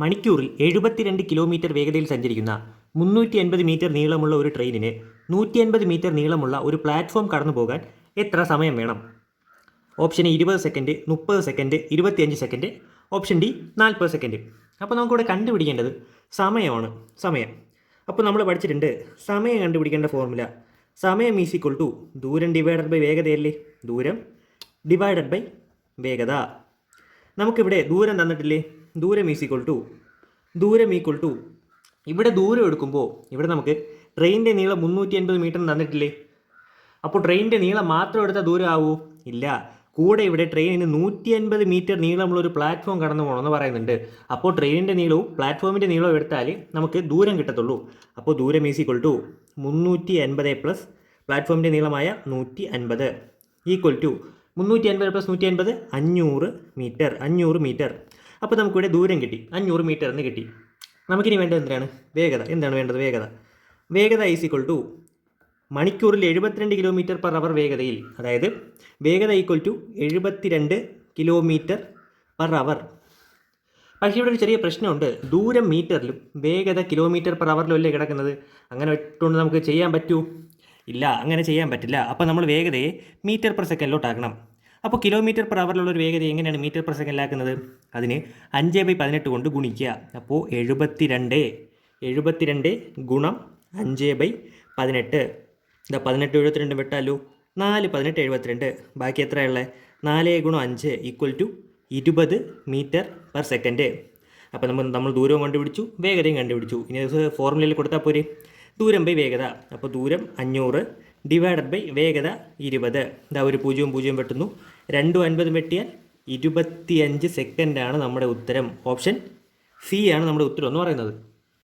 മണിക്കൂറിൽ 72 കിലോമീറ്റർ വേഗതയിൽ സഞ്ചരിക്കുന്ന 380 മീറ്റർ നീളമുള്ള ഒരു ട്രെയിനിന് 150 മീറ്റർ നീളമുള്ള ഒരു പ്ലാറ്റ്ഫോം കടന്നു പോകാൻ എത്ര സമയം വേണം? Option A 20 second, 30 second, 25 second. Option D 40 second. അപ്പോൾ നമുക്കിവിടെ കണ്ടുപിടിക്കേണ്ടത് സമയമാണ്. സമയം. അപ്പോൾ നമ്മൾ പഠിച്ചിട്ടുണ്ട് സമയം കണ്ടുപിടിക്കേണ്ട ഫോർമുല. സമയം ഈസ് ഈക്വൽ ടു ദൂരം ഡിവൈഡഡ് ബൈ വേഗതയല്ലേ? ദൂരം ഡിവൈഡഡ് ബൈ വേഗത. നമുക്കിവിടെ ദൂരം തന്നിട്ടില്ലേ? ദൂരം ഈസ് ഈക്വൽ ടു ഇവിടെ ദൂരം എടുക്കുമ്പോൾ ഇവിടെ നമുക്ക് ട്രെയിനിൻ്റെ നീളം 350 മീറ്റർ തന്നിട്ടില്ലേ? അപ്പോൾ ട്രെയിനിൻ്റെ നീളം മാത്രം എടുത്താൽ ദൂരം ആവൂ? ഇല്ല. കൂടെ ഇവിടെ ട്രെയിനിന് 150 മീറ്റർ നീളമുള്ള ഒരു പ്ലാറ്റ്ഫോം കടന്നു പോകണമെന്ന് പറയുന്നുണ്ട്. അപ്പോൾ ട്രെയിനിൻ്റെ നീളവും പ്ലാറ്റ്ഫോമിൻ്റെ നീളവും എടുത്താൽ നമുക്ക് ദൂരം കിട്ടത്തുള്ളൂ. അപ്പോൾ ദൂരം ഈസ് ഈക്വൽ ടു 350 പ്ലസ് പ്ലാറ്റ്ഫോമിൻ്റെ നീളമായ 150 ഈക്വൽ ടു 350 പ്ലസ് 150 500 മീറ്റർ. അപ്പോൾ നമുക്കിവിടെ ദൂരം കിട്ടി, 500 മീറ്റർ എന്ന് കിട്ടി. നമുക്കിനി വേണ്ടത് എന്തിനാണ്? വേഗത. എന്താണ് വേണ്ടത്? വേഗത ഈസ് ഈക്വൽ ടു മണിക്കൂറിൽ 72 കിലോമീറ്റർ പെർ അവർ വേഗതയിൽ, അതായത് വേഗത equal to 72 kilometre per hour. പക്ഷേ ഇവിടെ ഒരു ചെറിയ പ്രശ്നമുണ്ട്. ദൂരം മീറ്ററിലും വേഗത കിലോമീറ്റർ പെർ അവറിലും അല്ലേ കിടക്കുന്നത്. അങ്ങനെ ഇട്ടുകൊണ്ട് നമുക്ക് ചെയ്യാൻ പറ്റൂ? ഇല്ല, അങ്ങനെ ചെയ്യാൻ പറ്റില്ല. അപ്പോൾ നമ്മൾ വേഗതയെ മീറ്റർ പെർ സെക്കൻഡിലോട്ടാക്കണം. അപ്പോൾ കിലോമീറ്റർ പെർ അവറിലുള്ള ഒരു വേഗത എങ്ങനെയാണ് മീറ്റർ പെർ സെക്കൻഡിലാക്കുന്നത്? അതിന് 5/18 കൊണ്ട് ഗുണിക്കുക. അപ്പോൾ 72 ഗുണം 5/18. ഇതാ 18 72 വിട്ടാലോ? 4 18 72. ബാക്കി എത്രയുള്ളത്? 4 ഗുണം 5 equal to 20 metre per second. അപ്പോൾ നമ്മൾ ദൂരവും കണ്ടുപിടിച്ചു, വേഗതയും കണ്ടുപിടിച്ചു. ഇനി ഫോർമുലയിൽ കൊടുത്താൽ പോരെ? ദൂരം ബൈ വേഗത. അപ്പോൾ ദൂരം 500 ഡിവൈഡഡ് ബൈ വേഗത 20. ഇതാ ഒരു 0 വെട്ടുന്നു. 2 50 വെട്ടിയാൽ 25 സെക്കൻഡാണ് നമ്മുടെ ഉത്തരം. ഓപ്ഷൻ സി ആണ് നമ്മുടെ ഉത്തരം എന്ന് പറയുന്നത്.